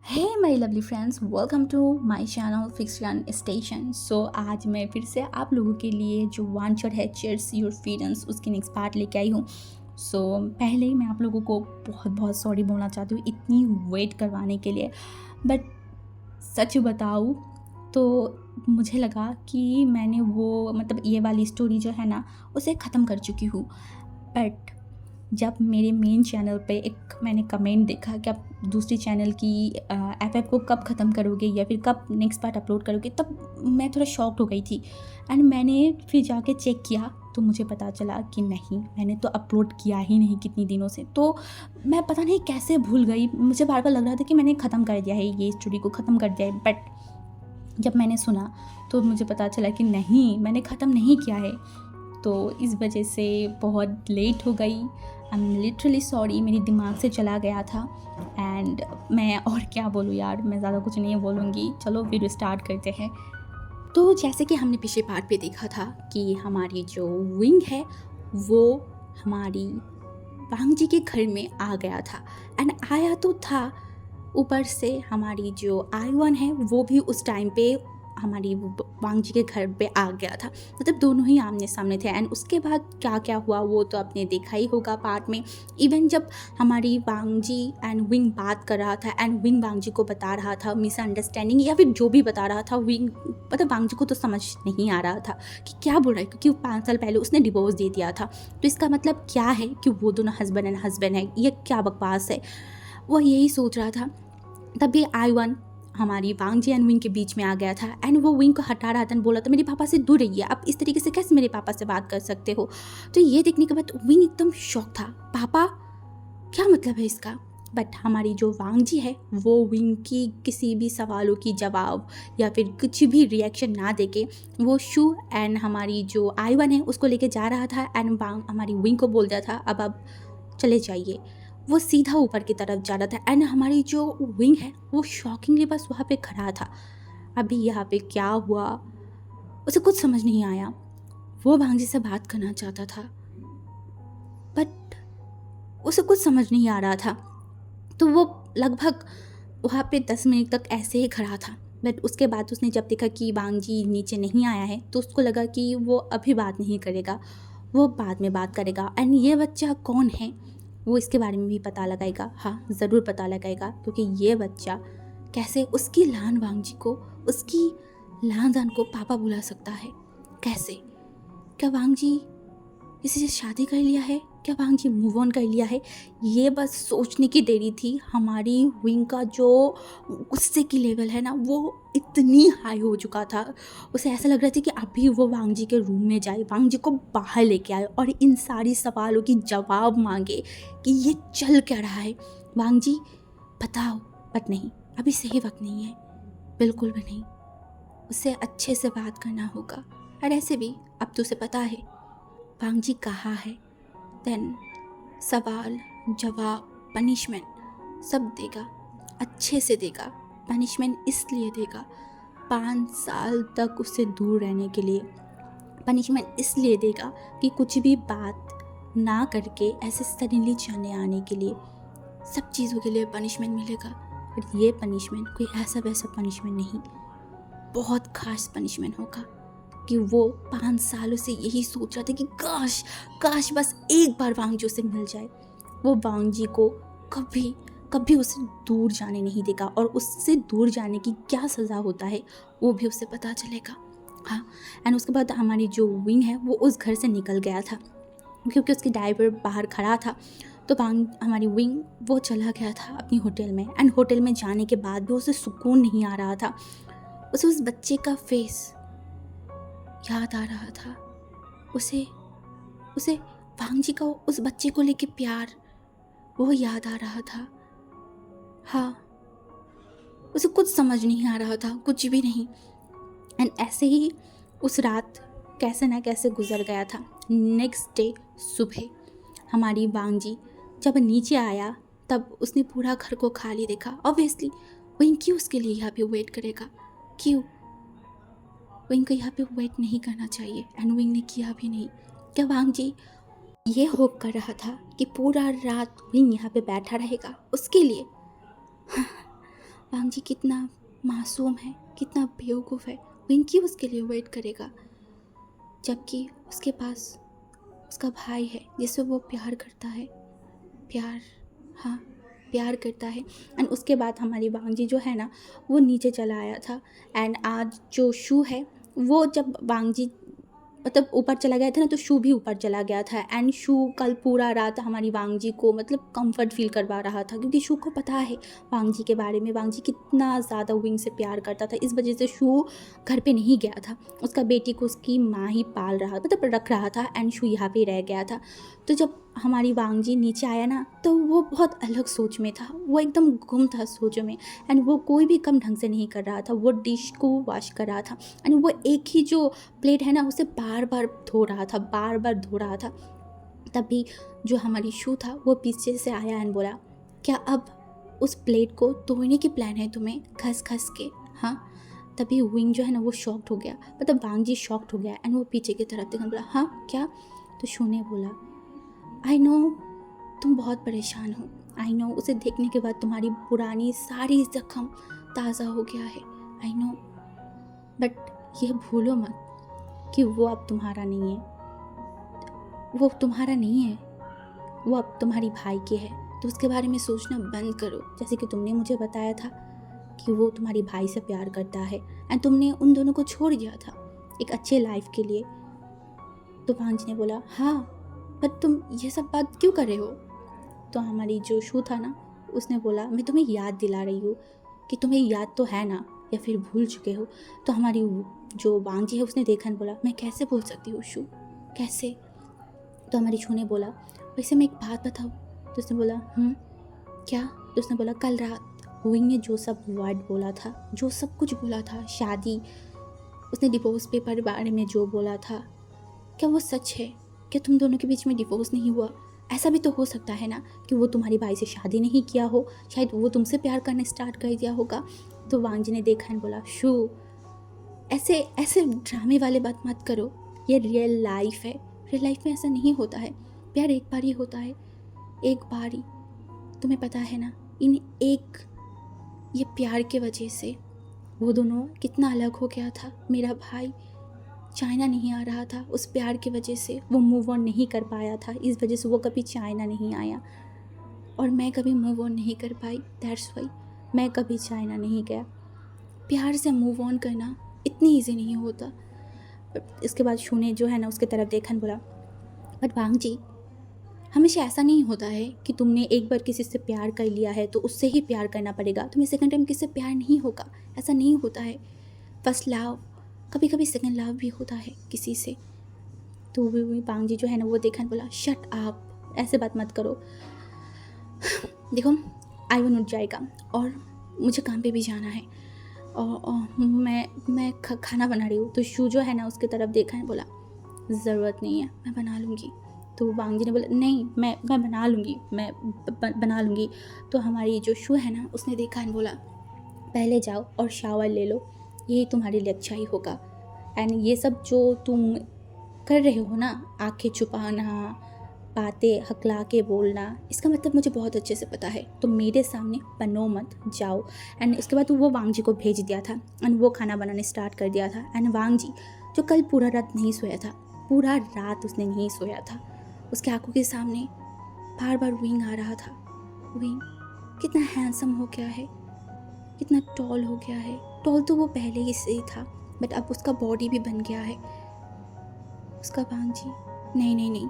Hey my lovely friends, welcome to my channel fiction station. So आज मैं फिर से आप लोगों के लिए जो वांचर है चेयर्स योर फीलिंग्स उसकी नेक्स्ट पार्ट लेके आई हूँ। सो पहले ही मैं आप लोगों को बहुत बहुत सॉरी बोलना चाहती हूँ इतनी वेट करवाने के लिए। बट सच बताऊँ तो मुझे लगा कि मैंने वो मतलब ये वाली स्टोरी जो है ना उसे ख़त्म कर चुकी हूँ। बट जब मेरे मेन चैनल पे एक मैंने कमेंट देखा कि आप दूसरी चैनल की एफ को कब ख़त्म करोगे या फिर कब नेक्स्ट पार्ट अपलोड करोगे, तब मैं थोड़ा शॉक्ड हो गई थी। एंड मैंने फिर जाके चेक किया तो मुझे पता चला कि नहीं, मैंने तो अपलोड किया ही नहीं कितनी दिनों से। तो मैं पता नहीं कैसे भूल गई, मुझे बार बार लग रहा था कि मैंने ख़त्म कर दिया है, ये स्टोरी को ख़त्म कर दिया है। बट जब मैंने सुना तो मुझे पता चला कि नहीं, मैंने ख़त्म नहीं किया है। तो इस वजह से बहुत लेट हो गई। आई एम लिटरली सॉरी, मेरे दिमाग से चला गया था। एंड मैं और क्या बोलूँ यार, मैं ज़्यादा कुछ नहीं बोलूँगी। चलो फिर स्टार्ट करते हैं। तो जैसे कि हमने पिछले पार्ट पे देखा था कि हमारी जो विंग है वो हमारी वांग जी के घर में आ गया था। एंड आया तो था, ऊपर से हमारी जो आई-1 है वो भी उस टाइम पे हमारी वांग जी के घर पे आ गया था। मतलब दोनों ही आमने सामने थे। एंड उसके बाद क्या क्या हुआ वो तो आपने देखा ही होगा पार्ट में। इवन जब हमारी वांग जी एंड विंग बात कर रहा था एंड विंग वांग जी को बता रहा था मिसअंडरस्टैंडिंग या फिर जो भी बता रहा था, विंग मतलब वांग जी को तो समझ नहीं आ रहा था कि क्या बोल रहा है, क्योंकि 5 साल पहले उसने डिवोर्स दे दिया था। तो इसका मतलब क्या है कि वो दोनों हस्बैंड एंड हस्बैंड है, ये क्या बकवास है। वो यही सोच रहा था। तभी आई-1 हमारी वांग जी एंड विंग के बीच में आ गया था। एंड वो विंग को हटा रहा था एंड बोला था मेरे पापा से दूर रहिए, आप इस तरीके से कैसे मेरे पापा से बात कर सकते हो। तो ये देखने के बाद विंग एकदम शॉक था, पापा क्या मतलब है इसका। बट हमारी जो वांग जी है वो विंग की किसी भी सवालों की जवाब या फिर कुछ भी रिएक्शन ना देके वो शू एंड हमारी जो आई-1 है उसको लेके जा रहा था। एंड वांग हमारी विंग को बोल दिया था अब आप चले जाइए। वो सीधा ऊपर की तरफ जा रहा था। एंड हमारी जो विंग है वो शॉकिंगली बस वहाँ पे खड़ा था। अभी यहाँ पे क्या हुआ उसे कुछ समझ नहीं आया। वो भांजी से बात करना चाहता था बट उसे कुछ समझ नहीं आ रहा था। तो वो लगभग वहाँ पे 10 मिनट तक ऐसे ही खड़ा था। बट उसके बाद उसने जब देखा कि वांग जी नीचे नहीं आया है तो उसको लगा कि वो अभी बात नहीं करेगा, वो बाद में बात करेगा। एंड ये बच्चा कौन है वो इसके बारे में भी पता लगाएगा। हाँ, ज़रूर पता लगाएगा, क्योंकि ये बच्चा कैसे उसकी लान वांग जी को, उसकी लान जान को पापा बुला सकता है। कैसे? क्या वांग जी किसी से शादी कर लिया है? क्या वांग जी मूव ऑन कर लिया है? ये बस सोचने की देरी थी। हमारी विंग का जो गुस्से की लेवल है ना वो इतनी हाई हो चुका था। उसे ऐसा लग रहा था कि अभी वो वांग जी के रूम में जाए, वांग जी को बाहर लेके आए और इन सारी सवालों की जवाब मांगे कि ये चल क्या रहा है, वांग जी बताओ। बट नहीं, अभी सही वक्त नहीं है, बिल्कुल भी नहीं। उससे अच्छे से बात करना होगा। और ऐसे भी अब तो उसे पता है वांग जी कहाँ है। देन सवाल जवाब पनिशमेंट सब देगा, अच्छे से देगा। पनिशमेंट इसलिए देगा 5 साल तक उससे दूर रहने के लिए। पनिशमेंट इसलिए देगा कि कुछ भी बात ना करके ऐसे सडनली चले आने के लिए। सब चीज़ों के लिए पनिशमेंट मिलेगा। और ये पनिशमेंट कोई ऐसा वैसा पनिशमेंट नहीं, बहुत खास पनिशमेंट होगा। कि वो 5 सालों से यही सोच रहा था कि काश काश बस एक बार वांग जी से मिल जाए। वो वांग जी को कभी कभी उससे दूर जाने नहीं देगा और उससे दूर जाने की क्या सज़ा होता है वो भी उसे पता चलेगा। हाँ, एंड उसके बाद हमारी जो विंग है वो उस घर से निकल गया था क्योंकि उसकी ड्राइवर बाहर खड़ा था। तो वांग हमारी विंग वो चला गया था अपनी होटल में। एंड होटल में जाने के बाद भी उसे सुकून नहीं आ रहा था। उसे उस बच्चे का फेस याद आ रहा था। उसे उसे वांग जी का उस बच्चे को लेके प्यार वो याद आ रहा था। हाँ, उसे कुछ समझ नहीं आ रहा था, कुछ भी नहीं। एंड ऐसे ही उस रात कैसे ना कैसे गुजर गया था। नेक्स्ट डे सुबह हमारी वांग जी जब नीचे आया तब उसने पूरा घर को खाली देखा। ऑब्वियसली विंग क्यों उसके लिए यहाँ पे वेट करेगा, क्यों? विंग को यहाँ पे वेट नहीं करना चाहिए एंड विंग ने किया भी नहीं। क्या वांग जी ये होप कर रहा था कि पूरा रात विंग यहाँ पे बैठा रहेगा उसके लिए? वांग जी कितना मासूम है, कितना बेवकूफ़ है, विंग क्यों उसके लिए वेट करेगा, जबकि उसके पास उसका भाई है जिससे वो प्यार करता है। प्यार, हाँ, प्यार करता है। एंड उसके बाद हमारी वांग जी जो है ना वो नीचे चला आया था। एंड आज जो शू है वो जब वांग जी मतलब ऊपर चला गया था ना, तो शू भी ऊपर चला गया था। एंड शू कल पूरा रात हमारी वांग जी को मतलब कंफर्ट फील करवा रहा था, क्योंकि शू को पता है वांग जी के बारे में, वांग जी कितना ज़्यादा विंग से प्यार करता था। इस वजह से शू घर पे नहीं गया था, उसका बेटी को उसकी माँ ही पाल रहा मतलब रख रहा था। एंड शू यहाँ पे रह गया था। तो जब हमारी वांग जी नीचे आया ना, तो वो बहुत अलग सोच में था, वो एकदम गुम था सोचों में। एंड वो कोई भी काम ढंग से नहीं कर रहा था, वो डिश को वॉश कर रहा था। एंड वो एक ही जो प्लेट है ना उसे बार बार धो रहा था, बार बार धो रहा था। तभी जो हमारी शू था वो पीछे से आया एंड बोला, क्या अब उस प्लेट को धोने की प्लान है तुम्हें, घस घस के, हाँ। तभी विंग जो है ना वो शॉक्ड हो गया, मतलब वांग जी शॉक्ड हो गया। एंड वो पीछे की तरफ देखा, बोला हाँ क्या। तो शू ने बोला, आई नो तुम बहुत परेशान हो, आई नो उसे देखने के बाद तुम्हारी पुरानी सारी जख्म ताज़ा हो गया है, आई नो, बट ये भूलो मत कि वो अब तुम्हारा नहीं है, वो तुम्हारा नहीं है, वो अब तुम्हारी भाई की है। तो उसके बारे में सोचना बंद करो, जैसे कि तुमने मुझे बताया था कि वो तुम्हारी भाई से प्यार करता है एंड तुमने उन दोनों को छोड़ दिया था एक अच्छे लाइफ के लिए। तो वांग ने बोला, हाँ पर तुम ये सब बात क्यों कर रहे हो। तो हमारी जो शू था ना उसने बोला, मैं तुम्हें याद दिला रही हूँ कि तुम्हें याद तो है ना, या फिर भूल चुके हो। तो हमारी जो वांग जी है उसने देखा और बोला, मैं कैसे भूल सकती हूँ शू, कैसे। तो हमारी शू ने बोला, वैसे मैं एक बात बताऊँ। तो उसने बोला, क्या। तो उसने बोला, कल रात विंग ने जो सब वर्ड बोला था, जो सब कुछ बोला था, शादी, उसने डिवोर्स पेपर बारे में जो बोला था, क्या वो सच है। क्या तुम दोनों के बीच में डिवोर्स नहीं हुआ। ऐसा भी तो हो सकता है ना कि वो तुम्हारी भाई से शादी नहीं किया हो, शायद वो तुमसे प्यार करना स्टार्ट कर दिया होगा। तो वांग जी ने देखा और बोला, शू ऐसे ऐसे ड्रामे वाले बात मत करो, ये रियल लाइफ है, रियल लाइफ में ऐसा नहीं होता है, प्यार एक बार ही होता है, एक बार ही। तुम्हें पता है ना, इन एक ये प्यार के वजह से वो दोनों कितना अलग हो गया था। मेरा भाई चाइना नहीं आ रहा था, उस प्यार की वजह से वो मूव ऑन नहीं कर पाया था, इस वजह से वो कभी चाइना नहीं आया, और मैं कभी मूव ऑन नहीं कर पाई, दैट्स वाई मैं कभी चाइना नहीं गया। प्यार से मूव ऑन करना इतनी ईजी नहीं होता। इसके बाद शू ने जो है ना उसके तरफ देखा और बोला, बट वांग जी, हमेशा ऐसा नहीं होता है कि तुमने एक बार किसी से प्यार कर लिया है तो उससे ही प्यार करना पड़ेगा, तुम्हें सेकंड टाइम किसी से प्यार नहीं होगा, ऐसा नहीं होता है। फर्स्ट लव, कभी कभी सेकंड लव भी होता है किसी से। तो वो वांग जी जो है ना वो देखा बोला, शट आप, ऐसे बात मत करो। देखो आईवन उठ जाएगा और मुझे काम पे भी जाना है, और मैं खाना बना रही हूँ। तो शू जो है ना उसकी तरफ देखा है, बोला ज़रूरत नहीं है, मैं बना लूँगी। तो वांग जी ने बोला, नहीं मैं बना लूँगी, मैं बना लूँगी। तो हमारी जो शू है ना उसने देखा है, बोला पहले जाओ और शावर ले लो, यही तुम्हारे लिए अच्छा ही होगा। एंड ये सब जो तुम कर रहे हो ना, आंखें छुपाना, बातें हकला के बोलना, इसका मतलब मुझे बहुत अच्छे से पता है, तो मेरे सामने बनो मत, जाओ। एंड उसके बाद वो वांग जी को भेज दिया था एंड वो खाना बनाने स्टार्ट कर दिया था। एंड वांग जी जो कल पूरा रात नहीं सोया था, पूरा रात उसने नहीं सोया था, उसके आंखों के सामने बार बार विंग आ रहा था। विंग कितना हैंडसम हो गया है, कितना टॉल हो गया है। टॉल तो वो पहले ही से ही था, बट अब उसका बॉडी भी बन गया है। उसका वांग जी, नहीं नहीं नहीं,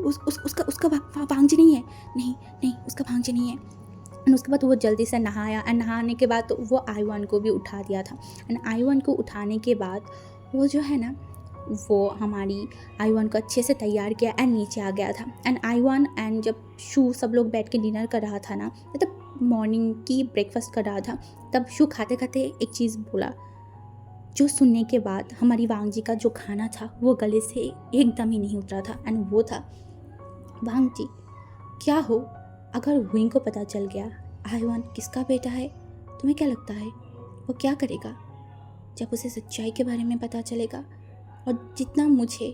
उसका वांग जी नहीं है, नहीं नहीं उसका वांग जी नहीं है। एंड उसके बाद वो जल्दी से नहाया एंड नहाने के बाद तो वो आईवन को भी उठा दिया था। एंड आईवन को उठाने के बाद वो जो है ना वो हमारी आईवन को अच्छे से तैयार किया एंड नीचे आ गया था। एंड आईवन एंड जब शू सब लोग बैठ के डिनर कर रहा था ना, मतलब मॉर्निंग की ब्रेकफास्ट कर रहा था, तब शू खाते खाते एक चीज़ बोला, जो सुनने के बाद हमारी वांग जी का जो खाना था वो गले से एकदम ही नहीं उतरा था। एंड वो था, वांग जी क्या हो, अगर विंग को पता चल गया आईवन किसका बेटा है, तुम्हें क्या लगता है वो क्या करेगा जब उसे सच्चाई के बारे में पता चलेगा। और जितना मुझे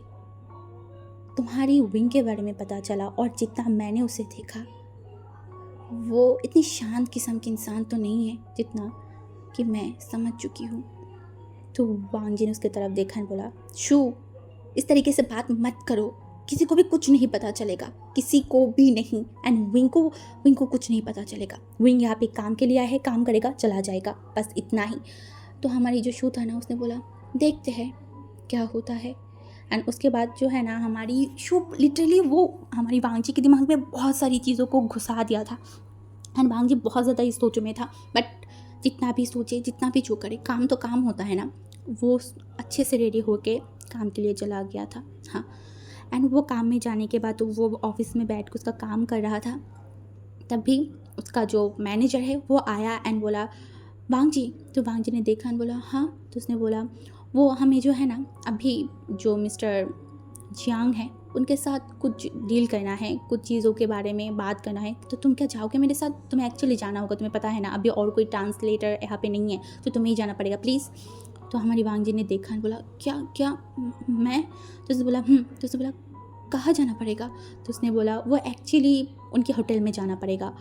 तुम्हारी विंग के बारे में पता चला और जितना मैंने उसे देखा, वो इतनी शांत किस्म की इंसान तो नहीं है जितना कि मैं समझ चुकी हूँ। तो वांग जी ने उसकी तरफ देखा और बोला, शू, इस तरीके से बात मत करो, किसी को भी कुछ नहीं पता चलेगा, किसी को भी नहीं। एंड विंग को कुछ नहीं पता चलेगा। विंग यहाँ पे काम के लिए आया है, काम करेगा, चला जाएगा, बस इतना ही। तो हमारी जो शू था ना, उसने बोला, देखते हैं क्या होता है। एंड उसके बाद जो है ना, हमारी शू लिटरली वो हमारी वांग जी के दिमाग में बहुत सारी चीज़ों को घुसा दिया था। एंड वांग जी बहुत ज़्यादा इस सोच में था, बट जितना भी सोचे, जितना भी जो करे, काम तो काम होता है ना। वो अच्छे से रेडी होके काम के लिए चला गया था। हाँ, एंड वो काम में जाने के बाद तो वो ऑफिस में बैठ के उसका काम कर रहा था। तभी उसका जो मैनेजर है वो आया एंड बोला, वांग जी। तो वांग जी ने देखा एंड बोला, हाँ। तो उसने बोला, वो हमें जो है ना, अभी जो मिस्टर जियांग है उनके साथ कुछ डील करना है, कुछ चीज़ों के बारे में बात करना है। तो तुम क्या जाओगे मेरे साथ? तुम्हें एक्चुअली जाना होगा, तुम्हें पता है ना, अभी और कोई ट्रांसलेटर यहाँ पे नहीं है, तो तुम्हें ही जाना पड़ेगा, प्लीज़। तो हमारी वांग जी ने देखा और बोला, क्या क्या मैं? तो उसने बोला, तो उसने बोला, कहाँ जाना पड़ेगा? तो उसने बोला, वो एक्चुअली उनके होटल में जाना पड़ेगा,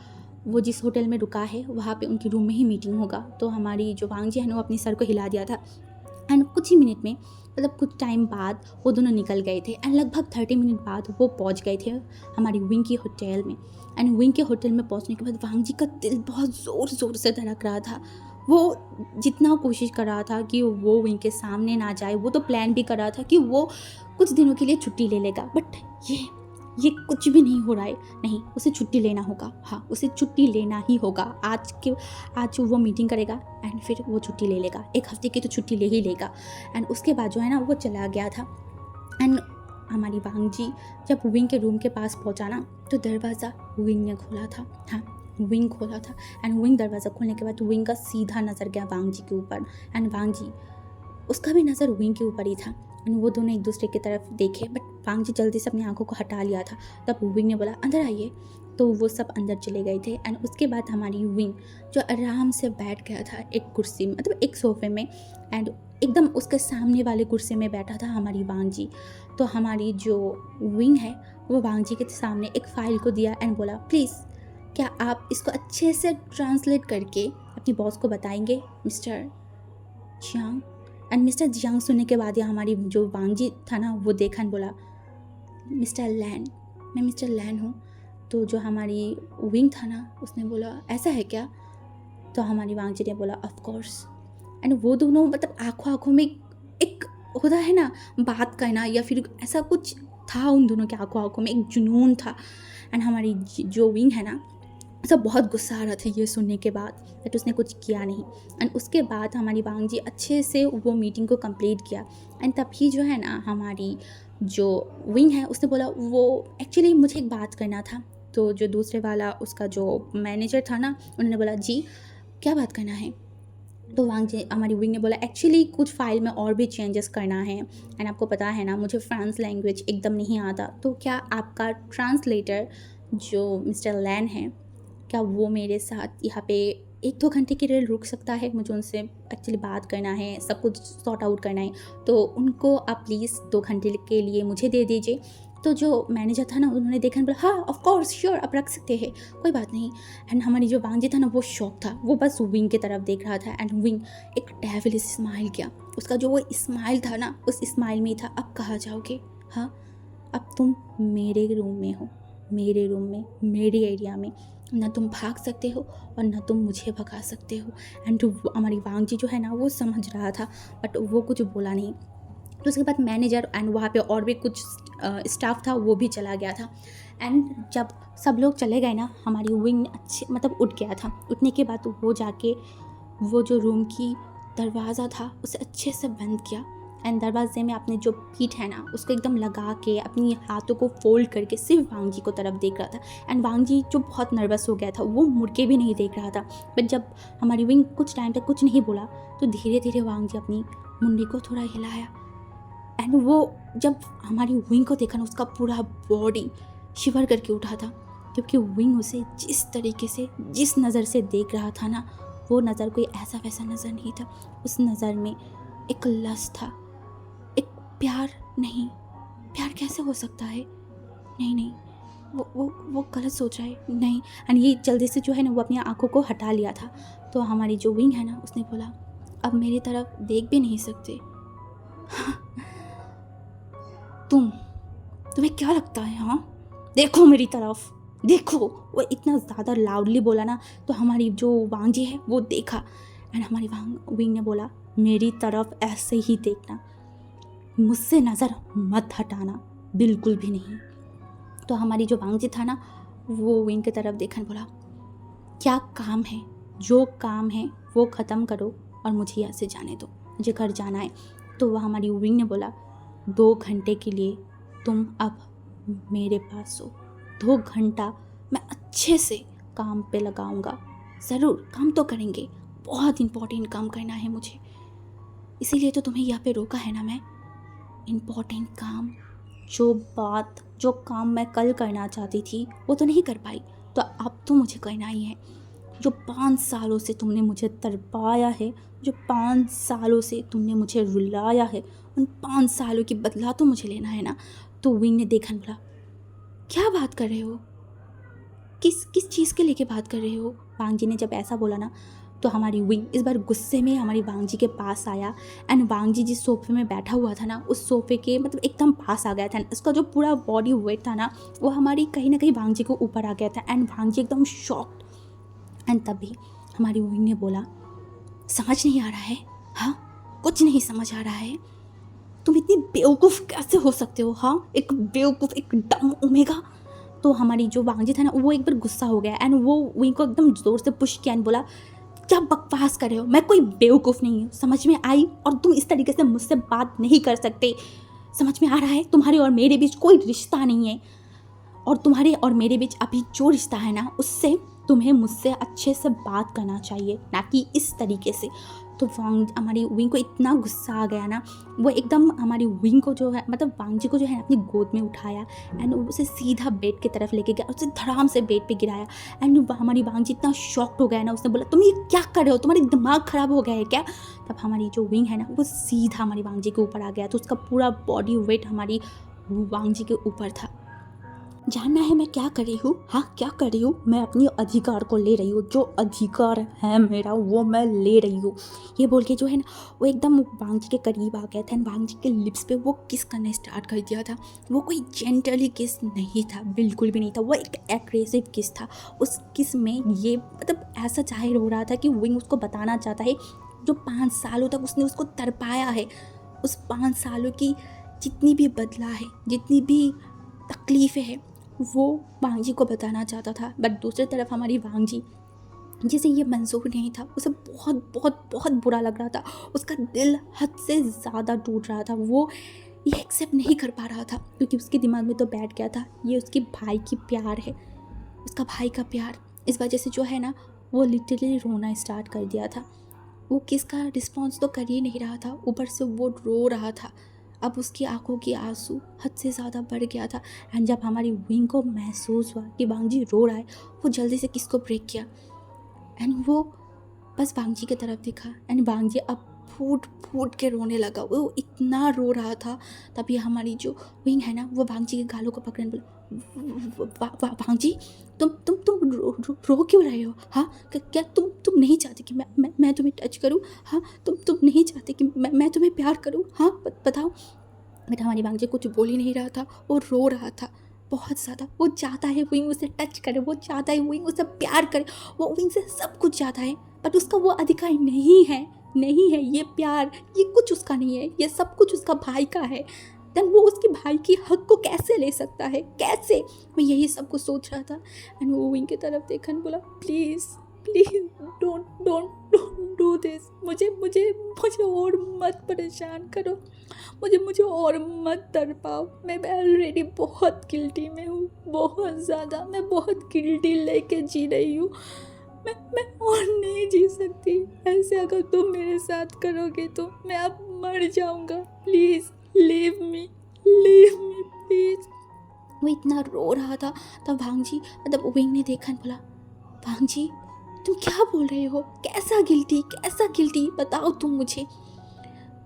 वो जिस होटल में रुका है वहाँ पे उनके रूम में ही मीटिंग होगा। तो हमारी जो वांग जी है ना, वो अपने सर को हिला दिया था। एंड कुछ ही मिनट में, मतलब कुछ टाइम बाद वो दोनों निकल गए थे। एंड लगभग 30 मिनट बाद वो पहुंच गए थे हमारी विंग के होटल में। एंड विंग के होटल में पहुंचने के बाद वांग जी का दिल बहुत ज़ोर ज़ोर से धड़क रहा था। वो जितना कोशिश कर रहा था कि वो विंग के सामने ना जाए, वो तो प्लान भी कर रहा था कि वो कुछ दिनों के लिए छुट्टी ले लेगा, बट ये कुछ भी नहीं हो रहा है। नहीं, उसे छुट्टी लेना होगा। हाँ, उसे छुट्टी लेना ही होगा। आज वो मीटिंग करेगा एंड फिर वो छुट्टी ले लेगा, 1 हफ्ते की तो छुट्टी ले ही लेगा। एंड उसके बाद जो है ना, वो चला गया था। एंड हमारी वांग जी जब विंग के रूम के पास पहुंचा ना, तो दरवाज़ा विंग ने खोला था। हाँ, विंग खोला था। एंड विंग दरवाज़ा खोलने के बाद विंग का सीधा नज़र गया वांग जी के ऊपर। एंड वांग जी, उसका भी नज़र विंग के ऊपर ही था। एंड वो दोनों एक दूसरे की तरफ देखे, बट वांग जी जल्दी से अपनी आंखों को हटा लिया था। तब विंग ने बोला, अंदर आइए। तो वो सब अंदर चले गए थे। एंड उसके बाद हमारी विंग जो आराम से बैठ गया था एक कुर्सी में, मतलब एक सोफे में, एंड एकदम उसके सामने वाले कुर्सी में बैठा था हमारी वांग जी। तो हमारी जो विंग है वो वांग जी के सामने एक फ़ाइल को दिया एंड बोला, प्लीज़ क्या आप इसको अच्छे से ट्रांसलेट करके अपनी बॉस को बताएंगे, mister Jiang. And mister Jiang सुनने के बाद या हमारी जो वांग जी था ना, वो देखा और बोला, मिस्टर लैन, मैं मिस्टर लैन हूँ। तो जो हमारी विंग था ना, उसने बोला, ऐसा है क्या? तो हमारी वांग जी ने बोला, ऑफ कोर्स। एंड वो दोनों, मतलब आंखों आंखों में एक होता है ना बात करना, या फिर ऐसा कुछ था उन दोनों के आंखों आंखों में, एक जुनून था। एंड हमारी जो विंग है ना, सब बहुत गुस्सा आ रहा था ये सुनने के बाद, बट उसने कुछ किया नहीं। एंड उसके बाद हमारी वांग जी अच्छे से वो मीटिंग को कंप्लीट किया। एंड तभी जो है ना, हमारी जो विंग है उसने बोला, वो एक्चुअली मुझे एक बात करना था। तो जो दूसरे वाला उसका जो मैनेजर था ना, उन्होंने बोला, जी क्या बात करना है? तो वांग जी, हमारी विंग ने बोला, एक्चुअली कुछ फ़ाइल में और भी चेंजेस करना है। एंड आपको पता है ना, मुझे फ्रांस लैंग्वेज एकदम नहीं आता, तो क्या आपका ट्रांसलेटर जो मिस्टर लैन है, क्या वो मेरे साथ यहाँ पे 1-2 घंटे के लिए रुक सकता है? मुझे उनसे एक्चुअली बात करना है, सब कुछ सॉर्ट आउट करना है। तो उनको आप प्लीज़ 2 घंटे के लिए मुझे दे दीजिए। तो जो मैनेजर था ना, उन्होंने देखा बोला, हाँ ऑफ कोर्स श्योर, आप रख सकते हैं, कोई बात नहीं। एंड हमारी जो वांग जी था ना, वो शॉक था, वो बस विंग की तरफ देख रहा था। एंड विंग एक डेविल स्माइल किया। उसका जो वो स्माइल था ना, उस स्माइल में ही था, अब कहाँ जाओगे? हाँ, अब तुम मेरे रूम में हो, मेरे रूम में, मेरे एरिया में, ना तुम भाग सकते हो और ना तुम मुझे भगा सकते हो। एंड हमारी वांग जी जो है ना, वो समझ रहा था, बट वो कुछ बोला नहीं। तो उसके बाद मैनेजर एंड वहाँ पे और भी कुछ स्टाफ था, वो भी चला गया था। एंड जब सब लोग चले गए ना, हमारी विंग अच्छे, मतलब उठ गया था। उठने के बाद वो जाके वो जो रूम की दरवाज़ा था उसे अच्छे से बंद किया। एंड दरवाजे में अपने जो पीठ है ना, उसको एकदम लगा के अपनी हाथों को फोल्ड करके सिर्फ वांग जी को तरफ देख रहा था। एंड वांग जी जो बहुत नर्वस हो गया था, वो मुड़ के भी नहीं देख रहा था। बट जब हमारी विंग कुछ टाइम तक कुछ नहीं बोला, तो धीरे धीरे वांग जी अपनी मुंडी को थोड़ा हिलाया। एंड वो जब हमारी विंग को देखा ना, उसका पूरा बॉडी शिवर करके उठा था, क्योंकि विंग उसे जिस तरीके से, जिस नज़र से देख रहा था ना, वो नज़र कोई ऐसा वैसा नज़र नहीं था। उस नज़र में एक लस्ट था, एक प्यार नहीं। प्यार कैसे हो सकता है? नहीं नहीं, वो गलत सोच रहा है, नहीं। एंड ये जल्दी से जो है ना वो अपनी आंखों को हटा लिया था। तो हमारी जो विंग है ना उसने बोला, अब मेरी तरफ देख भी नहीं सकते। तुम्हें क्या लगता है? हाँ, देखो मेरी तरफ, देखो। वो इतना ज़्यादा लाउडली बोला ना, तो हमारी जो वांग जी है वो देखा। एंड हमारी विंग ने बोला, मेरी तरफ ऐसे ही देखना, मुझसे नज़र मत हटाना, बिल्कुल भी नहीं। तो हमारी जो वांग जी था ना वो विंग की तरफ देखा, बोला, क्या काम है, जो काम है वो ख़त्म करो और मुझे यहाँ से जाने दो, मुझे घर जाना है। तो वह हमारी विंग ने बोला, 2 घंटे के लिए तुम अब मेरे पास हो। 2 घंटा मैं अच्छे से काम पे लगाऊंगा, ज़रूर काम तो करेंगे, बहुत इम्पोर्टेंट काम करना है मुझे, इसीलिए तो तुम्हें यहाँ पे रोका है ना। मैं इम्पोर्टेंट काम, जो काम मैं कल करना चाहती थी वो तो नहीं कर पाई, तो अब तो मुझे करना ही है। जो 5 सालों से तुमने मुझे तड़पाया है, जो 5 सालों से तुमने मुझे रुलाया है, उन 5 सालों की बदला तो मुझे लेना है ना। तो विंग ने देखा, बोला, क्या बात कर रहे हो, किस चीज़ के लेके बात कर रहे हो? वांग जी ने जब ऐसा बोला ना, तो हमारी विंग इस बार गुस्से में हमारी वांग जी के पास आया। एंड वांग जी जिस सोफे में बैठा हुआ था ना, उस सोफे के मतलब एकदम पास आ गया था। उसका जो पूरा बॉडी वेट था ना वो हमारी कहीं ना कहीं वांग जी को ऊपर आ गया था। एंड वांग जी एकदम शॉक्ड। एंड तभी हमारी विंग ने बोला, समझ नहीं आ रहा है? हाँ, कुछ नहीं समझ आ रहा है? तुम इतनी बेवकूफ़ कैसे हो सकते हो? हाँ, एक बेवकूफ़, एक डम ओमेगा। तो हमारी जो वांग जी था ना वो एक बार गुस्सा हो गया। एंड वो विंग को एकदम ज़ोर से पुश किया एंड बोला, क्या बकवास कर रहे हो, मैं कोई बेवकूफ़ नहीं हूँ, समझ में आई? और तुम इस तरीके से मुझसे बात नहीं कर सकते, समझ में आ रहा है? तुम्हारे और मेरे बीच कोई रिश्ता नहीं है, और तुम्हारे और मेरे बीच अभी जो रिश्ता है ना उससे तुम्हें मुझसे अच्छे से बात करना चाहिए, ना कि इस तरीके से। तो हमारी विंग को इतना गुस्सा आ गया ना, वो एकदम हमारी विंग को जो है मतलब वांग जी को जो है अपनी गोद में उठाया एंड उसे सीधा बेड की तरफ लेके गया, उसे धड़ाम से बेड पे गिराया। एंड हमारी वांग जी इतना शॉक्ड हो गया ना, उसने बोला, तुम ये क्या कर रहे हो, तुम्हारे दिमाग ख़राब हो गया है क्या? तब हमारी जो विंग है ना वो सीधा हमारी वांग जी के ऊपर आ गया, तो उसका पूरा बॉडी वेट हमारी वांग जी के ऊपर था। जानना है मैं क्या कर रही हूँ? हाँ, क्या कर रही हूँ? मैं अपनी अधिकार को ले रही हूँ, जो अधिकार है मेरा वो मैं ले रही हूँ। ये बोल के जो है ना वो एकदम वांग जी के करीब आ गया था। वांग जी के लिप्स पे वो किस करना स्टार्ट कर दिया था। वो कोई जेंटली किस नहीं था, बिल्कुल भी नहीं था, वो एक एग्रेसिव किस था। उस किस में ये मतलब ऐसा जाहिर हो रहा था कि विंग उसको बताना चाहता है, जो 5 सालों तक उसने उसको तड़पाया है, उस 5 सालों की जितनी भी बदला है, जितनी भी तकलीफ़ें हैं, वो वांग जी को बताना चाहता था। बट दूसरी तरफ हमारी वांग जी, जिसे ये मंजूर नहीं था, उसे बहुत बहुत बहुत बुरा लग रहा था। उसका दिल हद से ज़्यादा टूट रहा था। वो ये एक्सेप्ट नहीं कर पा रहा था, क्योंकि उसके दिमाग में तो बैठ गया था ये उसके भाई की प्यार है, उसका भाई का प्यार। इस वजह से जो है ना वो लिटरली रोना स्टार्ट कर दिया था। वो किसका रिस्पॉन्स तो कर ही नहीं रहा था, ऊपर से वो रो रहा था। अब उसकी आंखों की आंसू हद से ज़्यादा बढ़ गया था। एंड जब हमारी विंग को महसूस हुआ कि वांग जी रो रहा है, वो जल्दी से किसको ब्रेक किया एंड वो बस वांग जी की तरफ देखा। एंड वांग जी अब फूट फूट के रोने लगा, वो इतना रो रहा था। तभी हमारी जो विंग है ना वो वांग जी के गालों को पकड़ने बोला, वांग जी, तुम रो क्यों रहे हो? हाँ, क्या तुम नहीं चाहते कि मैं तुम्हें टच करूँ? हाँ, तुम नहीं चाहते कि मैं तुम्हें प्यार करूँ? हाँ, बताओ। बट हमारी वांग जी कुछ बोल ही नहीं रहा था, वो रो रहा था बहुत ज़्यादा। वो चाहता है विंग उसे टच करे, वो चाहता है विंग उसे प्यार करे, वो विंग से सब कुछ चाहता है, बट उसका वो अधिकार नहीं है। नहीं है ये प्यार, ये कुछ उसका नहीं है, ये सब कुछ उसका भाई का है। देन वो उसके भाई की हक को कैसे ले सकता है, कैसे? मैं यही सब कुछ सोच रहा था। एंड वो विंग की तरफ देखा और बोला, please please don't do this, मुझे मुझे मुझे और मत परेशान करो, मुझे और मत तड़पाओ। मैं ऑलरेडी बहुत गिल्टी में हूँ, बहुत ज़्यादा। मैं बहुत गिल्टी लेके जी रही हूँ। मैं और नहीं जी सकती। ऐसे अगर तुम मेरे साथ करोगे तो मैं अब मर जाऊँगा। Please leave me please. वो इतना रो रहा था। तब वांग जी मतलब विंग ने देखा और बोला, वांग जी तुम क्या बोल रहे हो? कैसा गिल्टी बताओ तुम मुझे।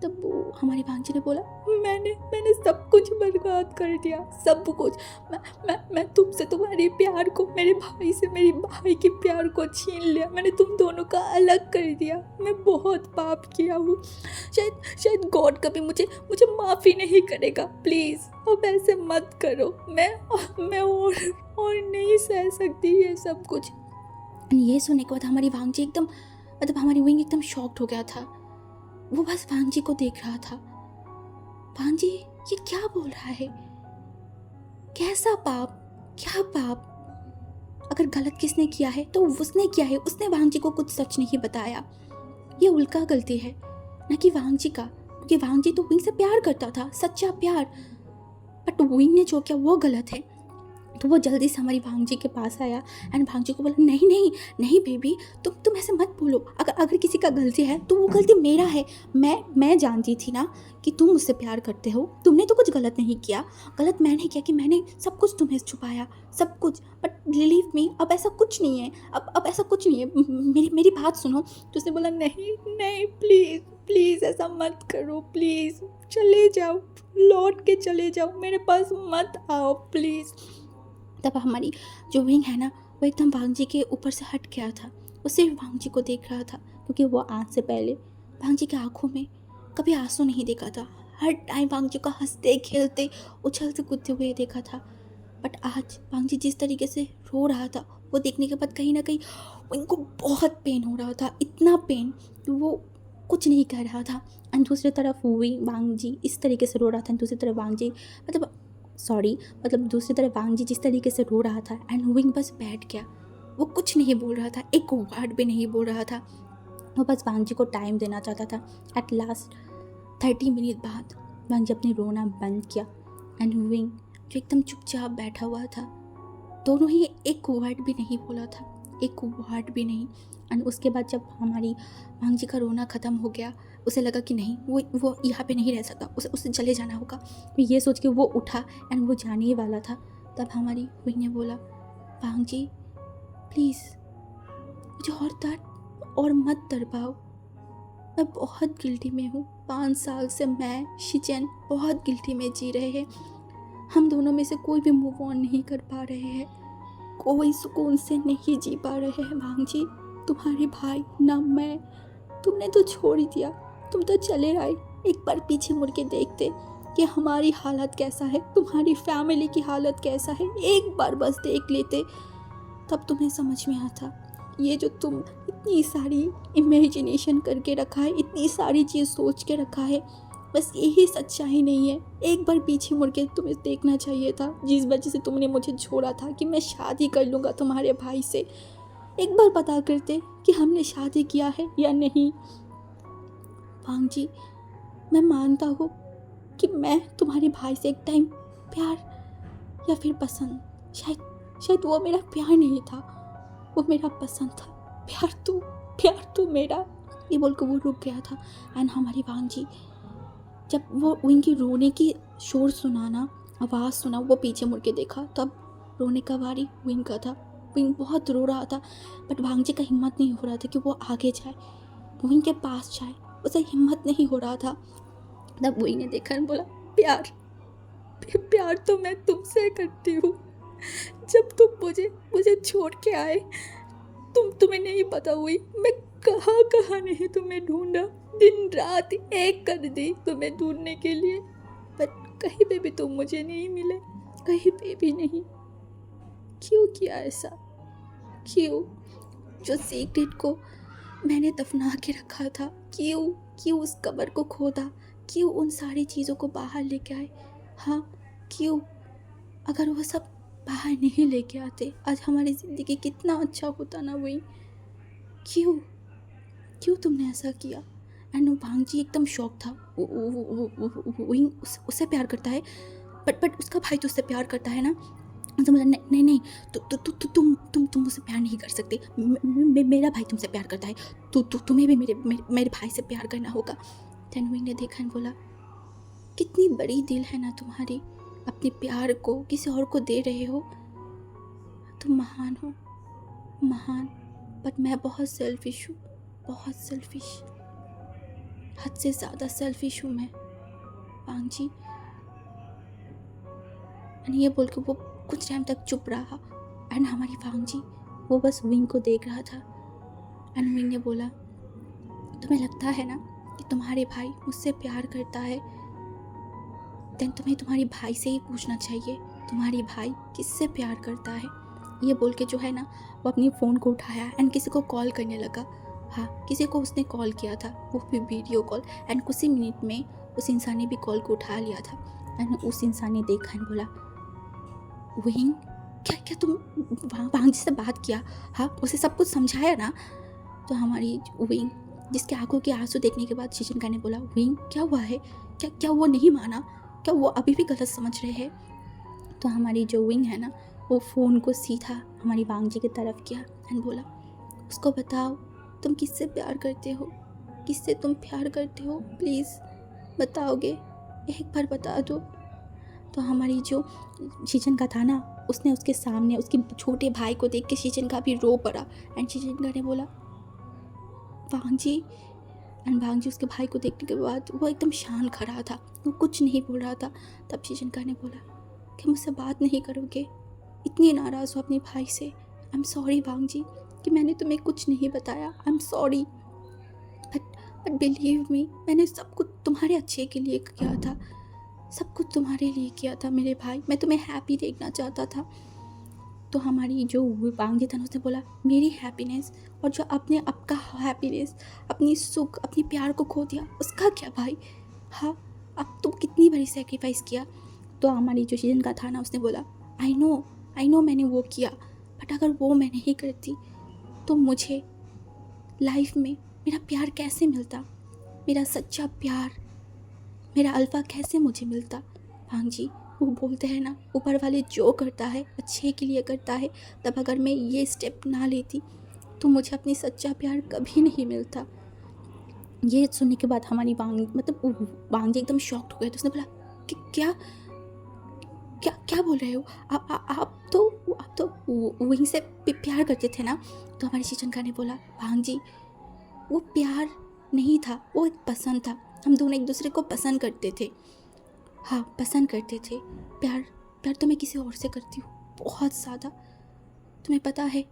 तब वो हमारी भांजी ने बोला, मैंने सब कुछ बर्बाद कर दिया, सब कुछ। मैं तुमसे तुम्हारे प्यार को, मेरे भाई से मेरे भाई के प्यार को छीन लिया, मैंने तुम दोनों का अलग कर दिया। मैं बहुत पाप किया हूँ, शायद गॉड कभी मुझे माफ़ी नहीं करेगा। प्लीज़ अब ऐसे मत करो, मैं और नहीं सह सकती ये सब कुछ। ये सुनने के बाद हमारी भांजी एकदम, मतलब हमारी विंग एकदम शॉक्ड हो गया था। वो बस भांजी को देख रहा था। भांजी ये क्या बोल रहा है? कैसा पाप? क्या पाप? अगर गलत किसने किया है तो उसने किया है। उसने भांजी को कुछ सच नहीं बताया। ये उल्का गलती है ना कि भांजी का, क्योंकि भांजी तो विंग से प्यार करता था, सच्चा प्यार। बट विंग ने जो किया वो गलत है। तो वो जल्दी से हमारी भांजी के पास आया एंड भांजी को बोला, नहीं नहीं नहीं बेबी, तुम ऐसे मत बोलो। अगर किसी का गलती है तो वो गलती मेरा है। मैं जानती थी ना कि तुम मुझसे प्यार करते हो। तुमने तो कुछ गलत नहीं किया। गलत मैंने किया कि मैंने सब कुछ तुम्हें छुपाया, सब कुछ। बट बिलीव मी, अब ऐसा कुछ नहीं है। अब ऐसा कुछ नहीं है। मेरी बात सुनो। तो उसने बोला, नहीं नहीं प्लीज़ प्लीज़ ऐसा मत करो, प्लीज़ चले जाओ, लौट के चले जाओ, मेरे पास मत आओ प्लीज़। तब हमारी जो विंग है ना, वो एकदम भांजी के ऊपर से हट गया था। वो सिर्फ भांजी को देख रहा था, क्योंकि वो आज से पहले भांजी की आंखों में कभी आंसू नहीं देखा था। हर टाइम भांजी को हंसते खेलते उछलते कूदते हुए देखा था। बट आज भांजी जिस तरीके से रो रहा था, वो देखने के बाद कहीं ना कहीं उनको बहुत पेन हो रहा था। इतना पेन कि वो कुछ नहीं कह रहा था। एंड दूसरी तरफ भांजी इस तरीके से रो रहा था, दूसरी तरफ भांजी मतलब दूसरी तरफ वांगजी जिस तरीके से रो रहा था। एंड विंग बस बैठ गया। वो कुछ नहीं बोल रहा था, एक वर्ड भी नहीं बोल रहा था। वो बस वांगजी को टाइम देना चाहता था। एट लास्ट 30 मिनट बाद वांगजी अपनी रोना बंद किया एंड विंग जो एकदम चुपचाप बैठा हुआ था, दोनों ही एक वर्ड भी नहीं बोला था, एक वर्ड भी नहीं। एंड उसके बाद जब हमारी वांगजी का रोना ख़त्म हो गया, उसे लगा कि नहीं, वो यहाँ पे नहीं रह सकता, उसे चले जाना होगा। ये सोच के वो उठा एंड वो जाने ही वाला था। तब हमारी विंग ने बोला, वांगजी प्लीज़ मुझे और मत तड़पाओ, मैं बहुत गिल्टी में हूँ। 5 साल से मैं शिचेन बहुत गिल्टी में जी रहे हैं। हम दोनों में से कोई भी मूव ऑन नहीं कर पा रहे हैं, कोई सुकून से नहीं जी पा रहे हैं। भांगजी तुम्हारे भाई ना मैं, तुमने तो छोड़ ही दिया, तुम तो चले आए। एक बार पीछे मुड़ के देखते कि हमारी हालत कैसा है, तुम्हारी फैमिली की हालत कैसा है, एक बार बस देख लेते, तब तुम्हें समझ में आता। ये जो तुम इतनी सारी इमेजिनेशन करके रखा है, इतनी सारी चीज़ सोच के रखा है, बस यही सच्चाई नहीं है। एक बार पीछे मुड़ के तुम्हें देखना चाहिए था। जिस वजह से तुमने मुझे छोड़ा था कि मैं शादी कर लूँगा तुम्हारे भाई से, एक बार पता करते कि हमने शादी किया है या नहीं। भांगजी मैं मानता हूँ कि मैं तुम्हारे भाई से एक टाइम प्यार या फिर पसंद, शायद वो मेरा प्यार नहीं था, वो मेरा पसंद था। प्यार तो मेरा, ये बोल कर वो रुक गया था। एंड हमारी भांगजी जब वो उनकी रोने की शोर सुना ना, आवाज़ सुना, वो पीछे मुड़ के देखा, तब रोने का बारी विंग का था। विंग बहुत रो रहा था, बट भांगजी का हिम्मत नहीं हो रहा था कि वो आगे जाए, विंग के पास जाए, उसे हिम्मत नहीं हो रहा था। तब विंग ने देखा और बोला, प्यार तो मैं तुमसे करती हूँ। जब तुम मुझे छोड़ के आए, तुम्हें नहीं पता हुई मैं कहाँ नहीं तुम्हें ढूंढा, दिन रात एक कर दी तुम्हें ढूंढने के लिए, पर कहीं पे भी तुम मुझे नहीं मिले, कहीं पे भी नहीं। क्यों किया ऐसा? क्यों? जो सीक्रेट को मैंने दफना के रखा था, क्यों उस कब्र को खोदा? क्यों उन सारी चीज़ों को बाहर लेके आए? हाँ क्यों? अगर वो सब बाहर नहीं लेके आते, आज हमारी ज़िंदगी कितना अच्छा होता ना। वही क्यों तुमने ऐसा किया? एंड वो भांगजी एकदम शॉक था। वही उससे प्यार करता है, बट उसका भाई तो उससे प्यार करता है ना। तो बोला, नहीं तुम मुझसे प्यार नहीं कर सकते, मेरा भाई तुमसे प्यार करता है, तुम्हें भी मेरे भाई से प्यार करना होगा। तनवीर ने देखा और बोला, कितनी बड़ी दिल है ना तुम्हारी, अपने प्यार को किसी और को दे रहे हो। तुम महान हो, महान, बट मैं बहुत सेल्फिश हूँ, बहुत सेल्फिश। हद से ज़्यादा सेल्फिश हूँ मैं वांग जी। एंड ये बोल के वो कुछ टाइम तक चुप रहा। एंड हमारी वांग जी वो बस विंग को देख रहा था। एंड विंग ने बोला, तुम्हें लगता है ना कि तुम्हारे भाई मुझसे प्यार करता है, देन तुम्हें तुम्हारे भाई से ही पूछना चाहिए तुम्हारी भाई किससे प्यार करता है। ये बोल के जो है ना वो अपनी फ़ोन को उठाया एंड किसी को कॉल करने लगा। हाँ, किसी को उसने कॉल किया था, वो भी वीडियो कॉल। एंड कुछ ही मिनट में उस इंसान ने भी कॉल को उठा लिया था। एंड उस इंसान ने देखा एंड बोला, विंग क्या क्या तुम वांग जी से बात किया? हाँ, उसे सब कुछ समझाया ना? तो हमारी विंग जिसके आंखों के आंसू देखने के बाद शिशिनका ने बोला, विंग क्या हुआ है? क्या क्या वो नहीं माना? क्या वो अभी भी गलत समझ रहे हैं? तो हमारी जो विंग है ना वो फ़ोन को सीधा हमारी वांग जी की तरफ किया एंड बोला, उसको बताओ तुम किससे प्यार करते हो, किससे तुम प्यार करते हो, प्लीज़ बताओगे? एक बार बता दो। तो हमारी जो शिशिनका था ना उसने उसके सामने उसके छोटे भाई को देख के शिशिनका भी रो पड़ा। एंड शिशिनका ने बोला, वांग जी। एंड वांग जी उसके भाई को देखने के बाद वो एकदम शांत खड़ा था, वो कुछ नहीं बोल रहा था। तब शिशिनका ने बोला कि मुझसे बात नहीं करोगे? इतनी नाराज़ हो अपने भाई से? आई एम सॉरी वांग जी कि मैंने तुम्हें कुछ नहीं बताया, आई am sorry, but believe me, मैंने सब कुछ तुम्हारे अच्छे के लिए किया था, सब कुछ तुम्हारे लिए किया था मेरे भाई, मैं तुम्हें हैप्पी देखना चाहता था। तो हमारी जो वांग जी था ना उसने बोला, मेरी हैप्पीनेस और जो अपने आपका हैप्पीनेस, अपनी सुख, अपनी प्यार को खो दिया, उसका क्या भाई? हाँ, अब तुम कितनी बड़ी सेक्रीफाइस किया। तो हमारी जो सीजन का था ना उसने बोला, आई नो मैंने वो किया, बट अगर वो मैं नहीं करती तो मुझे लाइफ में मेरा प्यार कैसे मिलता, मेरा सच्चा प्यार, मेरा अल्फ़ा कैसे मुझे मिलता। वांग जी वो बोलते हैं ना, ऊपर वाले जो करता है अच्छे के लिए करता है। तब अगर मैं ये स्टेप ना लेती तो मुझे अपनी सच्चा प्यार कभी नहीं मिलता। ये सुनने के बाद हमारी वांग जी एकदम शॉक्ड हो गए। तो उसने बोला कि क्या क्या क्या बोल रहे हो आप तो वहीं से प्यार करते थे ना? तो हमारी शिशनका ने बोला, वांग जी वो प्यार नहीं था, वो एक पसंद था, हम दोनों एक दूसरे को पसंद करते थे। हाँ, पसंद करते थे। प्यार प्यार तो मैं किसी और से करती हूँ, बहुत ज़्यादा। तुम्हें पता है,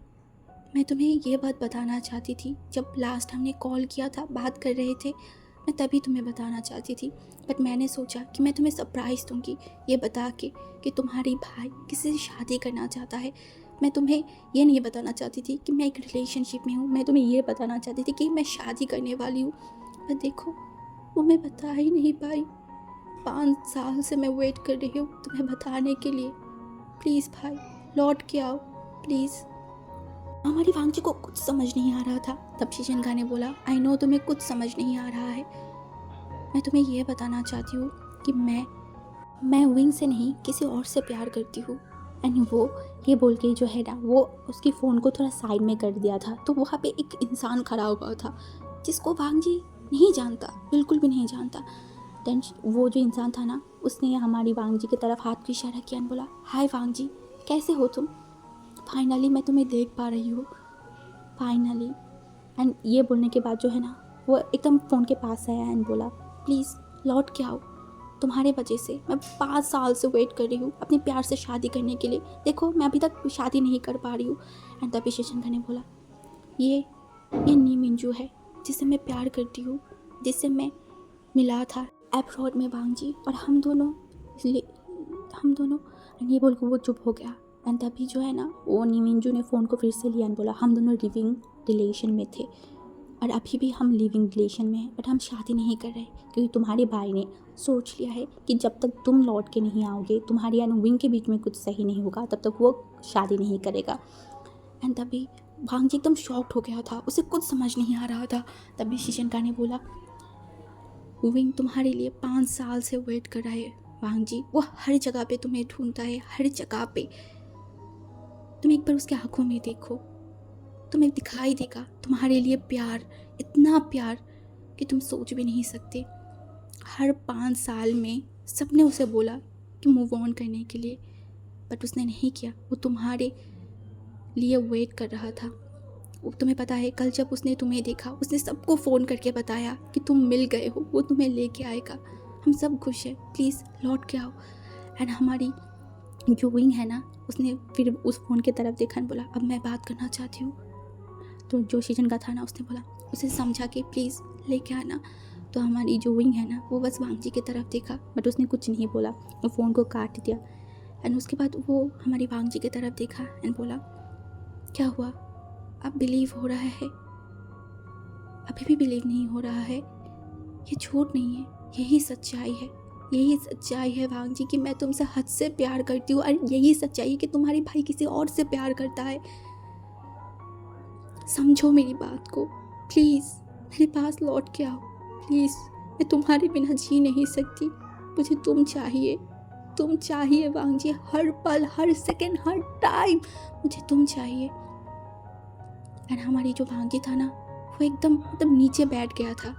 मैं तुम्हें ये बात बताना चाहती थी, जब लास्ट हमने कॉल किया था, बात कर रहे थे, मैं तभी तुम्हें बताना चाहती थी, बट मैंने सोचा कि मैं तुम्हें सरप्राइज़ दूंगी ये बता के कि तुम्हारी भाई किसी से शादी करना चाहता है। मैं तुम्हें ये नहीं बताना चाहती थी कि मैं एक रिलेशनशिप में हूँ, मैं तुम्हें ये बताना चाहती थी कि मैं शादी करने वाली हूँ। पर देखो, वो मैं बता ही नहीं पाई। 5 साल से मैं वेट कर रही हूँ तुम्हें बताने के लिए। प्लीज़ भाई, लौट के आओ प्लीज़। हमारी वांग जी को कुछ समझ नहीं आ रहा था। तब शिशिनका ने बोला, आई नो तुम्हें कुछ समझ नहीं आ रहा है, मैं तुम्हें ये बताना चाहती हूँ कि मैं विंग से नहीं किसी और से प्यार करती हूँ। एंड वो ये बोल के जो है ना वो उसकी फ़ोन को थोड़ा साइड में कर दिया था। तो वहाँ पे एक इंसान खड़ा हुआ था जिसको वांग जी नहीं जानता, बिल्कुल भी नहीं जानता। देन वो जो इंसान था ना उसने हमारी वांग जी की तरफ हाथ को इशारा किया और बोला, हाय वांग जी, कैसे हो तुम? फाइनली मैं तुम्हें देख पा रही हूँ, फाइनली। एंड ये बोलने के बाद जो है ना वो एकदम फ़ोन के पास आया एंड बोला, प्लीज़ लौट के आओ, तुम्हारे वजह से मैं 5 साल से वेट कर रही हूँ अपने प्यार से शादी करने के लिए। देखो मैं अभी तक शादी नहीं कर पा रही हूँ। एंड तभी शिशनका ने बोला, ये नी मिंजू है जिससे मैं प्यार करती हूँ, जिससे मैं मिला था एब्रॉड में वांग जी, और हम दोनों एंड ये बोल के वो चुप हो गया। एंड तभी जो है ना वो नी मिंजू ने फ़ोन को फिर से लिया एंड बोला, हम दोनों लिविंग रिलेशन में थे और अभी भी हम लिविंग रिलेशन में हैं, बट हम शादी नहीं कर रहे क्योंकि तुम्हारे भाई ने सोच लिया है कि जब तक तुम लौट के नहीं आओगे, तुम्हारी एंड विंग के बीच में कुछ सही नहीं होगा, तब तक वो शादी नहीं करेगा। एंड तभी वांग जी एकदम शॉक्ड हो गया था, उसे कुछ समझ नहीं आ रहा था। तभी शिशनका ने बोला, विंग तुम्हारे लिए 5 साल से वेट कर रहा है वांग जी, वो हर जगह पे तुम्हें ढूंढता है, हर जगह पे। तुम एक बार उसके आंखों में देखो, तुम्हें दिखाई देगा तुम्हारे लिए प्यार, इतना प्यार कि तुम सोच भी नहीं सकते। हर 5 साल में सबने उसे बोला कि मूव ऑन करने के लिए, बट उसने नहीं किया, वो तुम्हारे लिए वेट कर रहा था। तुम्हें पता है कल जब उसने तुम्हें देखा उसने सबको फ़ोन करके बताया कि तुम मिल गए हो, वो तुम्हें लेके आएगा, हम सब खुश हैं, प्लीज़ लौट के आओ। एंड हमारी जो विंग है ना, उसने फिर उस फ़ोन की तरफ देखा और बोला अब मैं बात करना चाहती हूँ। तो जो शीजन का था ना, उसने बोला, उसे समझा कि प्लीज़ लेके आना। तो हमारी जो विंग है ना, वो बस वांगजी की तरफ देखा बट उसने कुछ नहीं बोला, वो फ़ोन को काट दिया। एंड उसके बाद वो हमारी वांगजी की तरफ देखा एंड बोला क्या हुआ, अब बिलीव हो रहा है? अभी भी बिलीव नहीं हो रहा है? ये झूठ नहीं है, यही सच्चाई है, यही सच्चाई है वांगजी कि मैं तुमसे हद से प्यार करती हूँ, और यही सच्चाई है कि तुम्हारी भाई किसी और से प्यार करता है। समझो मेरी बात को, प्लीज़ मेरे पास लौट के आओ, प्लीज़। मैं तुम्हारे बिना जी नहीं सकती, मुझे तुम चाहिए वांगजी, हर पल, हर सेकंड, हर टाइम मुझे तुम चाहिए। एंड हमारी जो वांगजी था ना, वो एकदम मतलब नीचे बैठ गया था।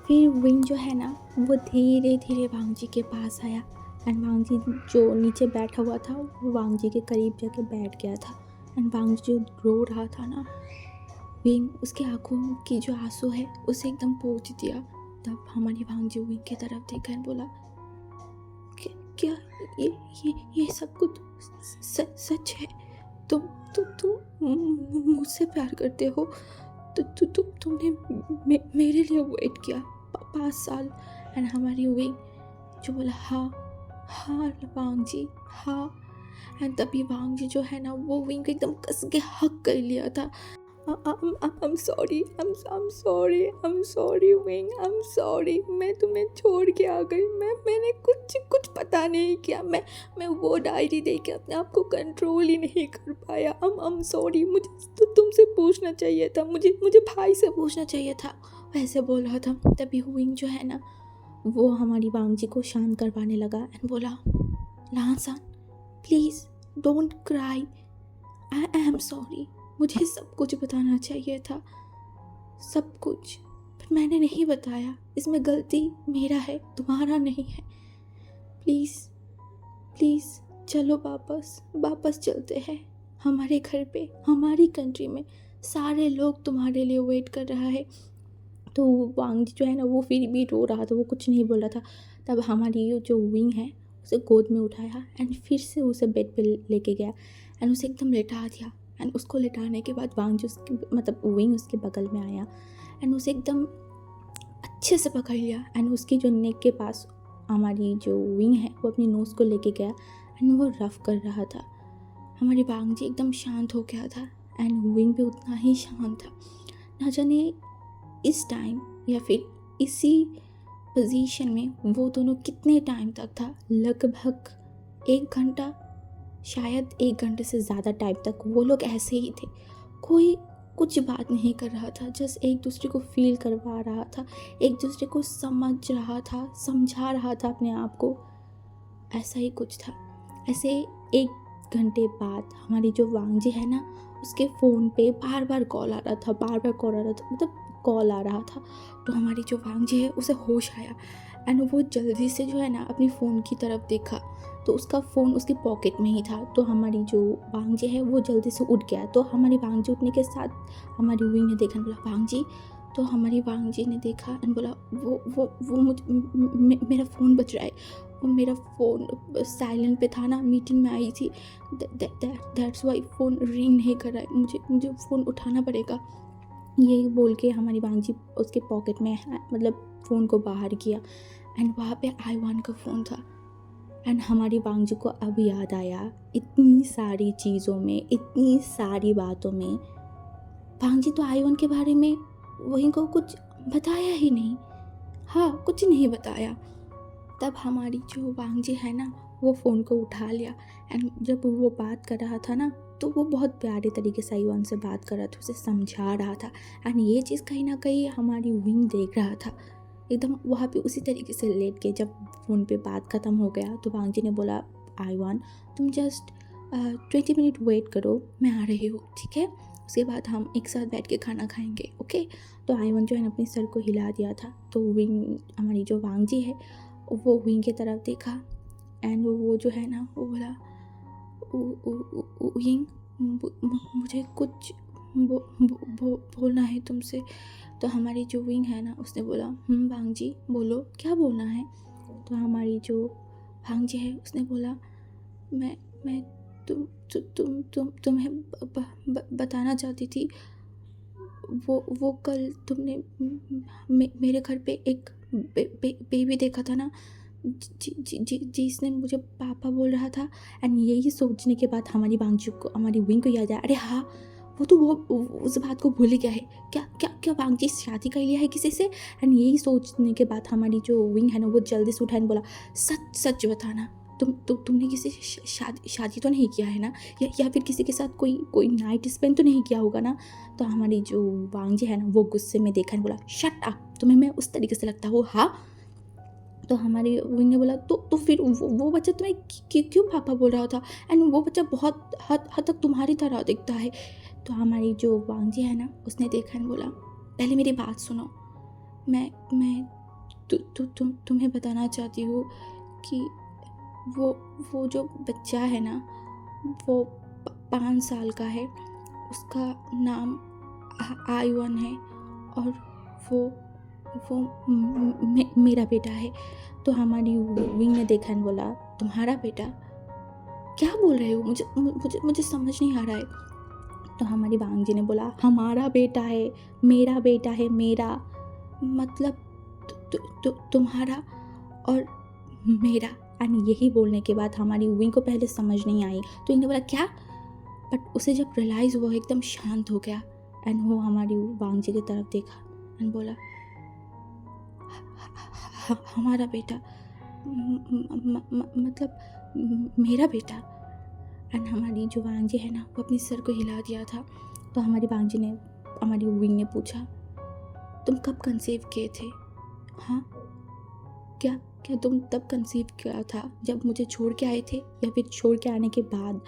फिर विंग जो है ना, वो धीरे धीरे वांगजी के पास आया एंड वांगजी जो नीचे बैठा हुआ था वो वांगजी के करीब जाके बैठ गया था। एंड वांगजी जो रो रहा था ना, विंग उसके आंखों की जो आंसू है उसे एकदम पोंछ दिया। तब हमारी वांगजी विंग की तरफ देखा और बोला क्या ये सब कुछ सच है? तुम मुझसे प्यार करते हो? तुमने मेरे लिए वेट किया 5 साल? एंड हमारी विंग जो बोला हाँ वांगजी हाँ। एंड तभी वांगजी जो है ना, वो विंग को एकदम कस के हक कर लिया था। I'm sorry wing, I'm sorry, मैं तुम्हें छोड़ के आ गई, मैंने कुछ पता नहीं किया, मैं वो डायरी देख के अपने आप को कंट्रोल ही नहीं कर पाया। I'm sorry, मुझे तो तुमसे पूछना चाहिए था, मुझे भाई से पूछना चाहिए था, वैसे बोल रहा था। तभी विंग जो है ना, वो हमारी वांगजी को शांत करवाने लगा एंड बोला लहासान please don't cry, I am sorry, मुझे सब कुछ बताना चाहिए था, सब कुछ, पर मैंने नहीं बताया, इसमें गलती मेरा है, तुम्हारा नहीं है। प्लीज़ चलो, वापस चलते हैं हमारे घर पे, हमारी कंट्री में सारे लोग तुम्हारे लिए वेट कर रहा है। तो वांगजी जो है ना, वो फिर भी रो रहा था, वो कुछ नहीं बोल रहा था। तब हमारी जो विंग है उसे गोद में उठाया एंड फिर से उसे बेड पे लेके गया एंड उसे एकदम लेटा दिया। एंड उसको लेटाने के बाद वांगजी उसकी मतलब विंग उसके बगल में आया एंड उसे एकदम अच्छे से पकड़ लिया एंड उसकी जो नेक के पास हमारी जो विंग है वो अपनी नोज़ को लेके गया एंड वो रफ कर रहा था। हमारी वांगजी एकदम शांत हो गया था एंड विंग भी उतना ही शांत था। ना जाने इस टाइम या फिर इसी पोजीशन में वो दोनों कितने टाइम तक था, लगभग 1 घंटा, शायद 1 घंटे से ज़्यादा टाइम तक वो लोग ऐसे ही थे। कोई कुछ बात नहीं कर रहा था, जस्ट एक दूसरे को फील करवा रहा था, एक दूसरे को समझ रहा था, समझा रहा था अपने आप को, ऐसा ही कुछ था। ऐसे 1 घंटे बाद हमारी जो वांगजी है ना, उसके फ़ोन पे बार बार कॉल आ रहा था, मतलब कॉल आ रहा था। तो हमारी जो वांगजी है उसे होश आया एंड वो जल्दी से जो है ना अपनी फ़ोन की तरफ देखा, तो उसका फ़ोन उसके पॉकेट में ही था। तो हमारी जो वांगजी है वो जल्दी से उठ गया। तो हमारी वांगजी उठने के साथ हमारी विंग ने देखा, बोला वांगजी। तो हमारी वांगजी ने देखा एंड बोला वो मेरा फ़ोन बज रहा है, वो मेरा फ़ोन साइलेंट पे था ना, मीटिंग में आई थी, दैट्स वाई फ़ोन रिंग नहीं कर रहा है, मुझे फ़ोन उठाना पड़ेगा। ये बोल के हमारी वांगजी उसके पॉकेट में मतलब फ़ोन को बाहर किया एंड वहाँ पे I1 का फ़ोन था। एंड हमारी वांगजी को अब याद आया, इतनी सारी चीज़ों में, इतनी सारी बातों में वांगजी तो I1 के बारे में वहीं को कुछ बताया ही नहीं, हाँ कुछ नहीं बताया। तब हमारी जो वांगजी है ना, वो फ़ोन को उठा लिया एंड जब वो बात कर रहा था ना, तो वो बहुत प्यारे तरीके से I1 से बात कर रहा था, उसे समझा रहा था। एंड ये चीज़ कहीं ना कहीं हमारी विंग देख रहा था, एकदम वहाँ पे उसी तरीके से लेट के। जब फ़ोन पे बात ख़त्म हो गया तो वांगजी ने बोला I1 तुम जस्ट 20 मिनट वेट करो, मैं आ रही हूँ, ठीक है, उसके बाद हम एक साथ बैठ के खाना खाएंगे, ओके। तो I1 जो है ना अपने सर को हिला दिया था। तो विंग हमारी जो वांगजी है वो विंग की तरफ देखा एंड वो जो है ना वो बोला विंग मुझे कुछ बोलना है तुमसे। तो हमारी जो विंग है ना उसने बोला भांग जी बोलो क्या बोलना है। तो हमारी जो भांग जी है उसने बोला मैं तुम्हें बताना चाहती थी। वो कल तुमने मेरे घर पे एक बेबी देखा था ना जिसने मुझे पापा बोल रहा था। एंड यही सोचने के बाद हमारी बांगचू को हमारी विंग को याद आया, अरे हाँ वो उस बात को भूल गया है। क्या क्या क्या बांगची शादी कर लिया है किसी से। एंड यही सोचने के बाद हमारी जो विंग है ना वो जल्दी से उठा एंड बोला सच सच बताना तुमने किसी से शादी तो नहीं किया है ना, या फिर किसी के साथ कोई नाइट स्पेंड तो नहीं किया होगा ना। तो हमारी जो वांगजी है ना वो गुस्से में देखा बोला शट अप, तुम्हें मैं उस तरीके से लगता हूँ हाँ। तो हमारी विंग ने बोला तो फिर वो बच्चा तुम्हें क्यों पापा बोल रहा था। एंड वो बच्चा बहुत हद तक तुम्हारी तरह दिखता है। तो हमारी जो वांगजी है ना उसने देखा एंड बोला पहले मेरी बात सुनो, मैं तुम्हें बताना चाहती हूँ कि वो जो बच्चा है ना वो 5 साल का है, उसका नाम आईवन है और वो मेरा बेटा है। तो हमारी विंग ने देखा और बोला तुम्हारा बेटा, क्या बोल रहे हो, मुझे समझ नहीं आ रहा है। तो हमारी बांग जी ने बोला हमारा बेटा है, मेरा बेटा है, मेरा मतलब तुम्हारा और मेरा। एंड यही बोलने के बाद हमारी विंग को पहले समझ नहीं आई। तो इन्हें बोला क्या, बट उसे जब रियलाइज़ हुआ एकदम शांत हो गया। एंड वो हमारी वांग जी की तरफ देखा एंड बोला हमारा बेटा मतलब मेरा बेटा। एंड हमारी जो वांग जी है ना वो अपनी सर को हिला दिया था। तो हमारी वांग जी ने हमारी विंग ने पूछा तुम कब कंसीव किए थे। हाँ क्या तुम तब कंसीव किया था जब मुझे छोड़ के आए थे या फिर छोड़ के आने के बाद।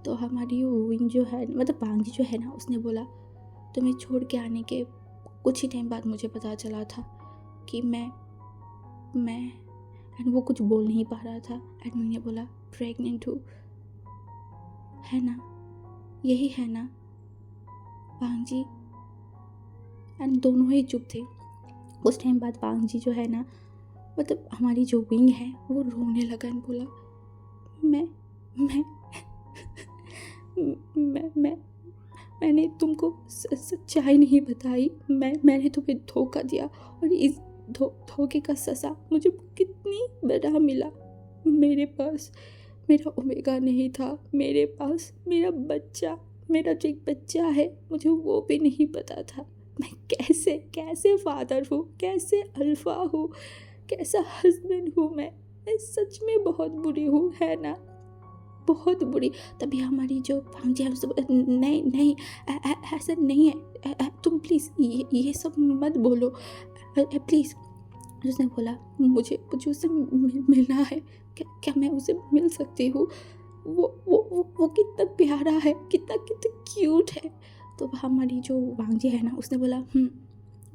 तो हमारी विंग जो है मतलब वांग जी जो है ना उसने बोला तुम्हें छोड़ के आने के कुछ ही टाइम बाद मुझे पता चला था कि मैं एंड वो कुछ बोल नहीं पा रहा था। एंड मैंने बोला प्रेग्नेंट हूँ, है ना, यही है ना वांग जी। एंड दोनों ही चुप थे। उस टाइम बाद वांग जी जो है ना मतलब हमारी जो विंग है वो रोने लगा एंड बोला मैं मैंने तुमको सच्चाई नहीं बताई, मैंने तुम्हें धोखा दिया और इस धोखे का सज़ा मुझे कितनी बड़ा मिला। मेरे पास मेरा ओमेगा नहीं था, मेरे पास मेरा जो एक बच्चा है मुझे वो भी नहीं पता था। मैं कैसे फादर हूँ, कैसे अल्फा हूँ, कैसा हस्बैंड हूँ। मैं सच में बहुत बुरी हूँ, है ना, बहुत बुरी। तभी हमारी जो वांग जी है नहीं ऐसा नहीं है, तुम प्लीज़ ये सब मत बोलो प्लीज़। उसने बोला मुझे उससे मिलना है, क्या मैं उसे मिल सकती हूँ। वो कितना प्यारा है, कितना क्यूट है। तो हमारी जो वांग जी है ना उसने बोला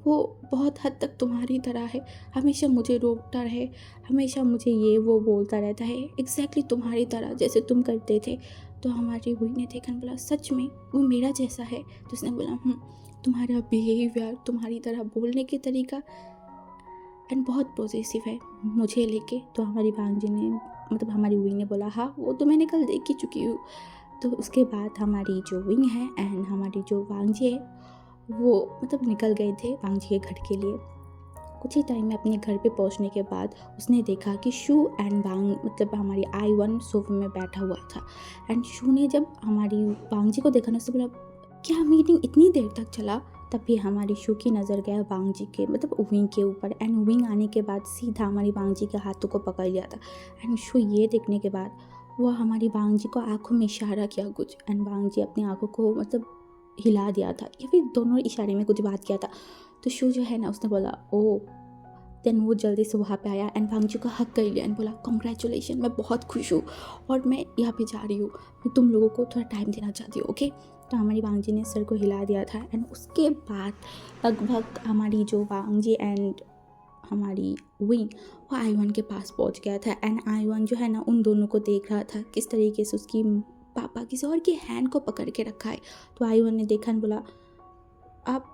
वो बहुत हद तक तुम्हारी तरह है, हमेशा मुझे रोकता रहे, हमेशा मुझे ये वो बोलता रहता है, एग्जैक्टली तुम्हारी तरह जैसे तुम करते थे। तो हमारी हुई ने देखा बोला सच में वो मेरा जैसा है। तो उसने बोला तुम्हारा बिहेवियर, तुम्हारी तरह बोलने के तरीका एंड बहुत पॉजिटिव है मुझे लेके। तो हमारी भांग जी ने मतलब हमारी विंग ने बोला हाँ वो तो मैंने कल देख ही चुकी हूँ। तो उसके बाद हमारी जो विंग है एंड हमारी जो वांग जी है वो मतलब निकल गए थे वांग जी के घर के लिए। कुछ ही टाइम में अपने घर पे पहुंचने के बाद उसने देखा कि शू एंड वांग मतलब हमारी आई-1 सोफे में बैठा हुआ था। एंड शू ने जब हमारी वांग जी को देखा ना उसने बोला क्या मीटिंग इतनी देर तक चला। तभी हमारी शू की नज़र गया वांग जी के मतलब विंग के ऊपर। एंड विंग आने के बाद सीधा हमारी वांग जी के हाथों को पकड़ लिया था। एंड शू ये देखने के बाद वह हमारी वांग जी को आँखों में इशारा किया कुछ। एंड वांग जी अपनी आँखों को मतलब हिला दिया था या फिर दोनों इशारे में कुछ बात किया था। तो शू जो है ना उसने बोला ओ। देन वो जल्दी से वहाँ पे आया एंड वांग जी को हक कर लिया एंड बोला कॉन्ग्रेचुलेशन, मैं बहुत खुश हूँ और मैं यहाँ पे जा रही हूँ, मैं तुम लोगों को थोड़ा टाइम देना चाहती हूँ ओके। तो हमारी वांग जी ने सर को हिला दिया था। एंड उसके बाद लगभग हमारी जो वांग जी एंड हमारी विंग वो आई-1 के पास पहुँच गया था। एंड आई-1 जो है ना उन दोनों को देख रहा था किस तरीके से उसकी पापा किसी और के हैंड को पकड़ के रखा है। तो आयुन ने देखा और बोला, आप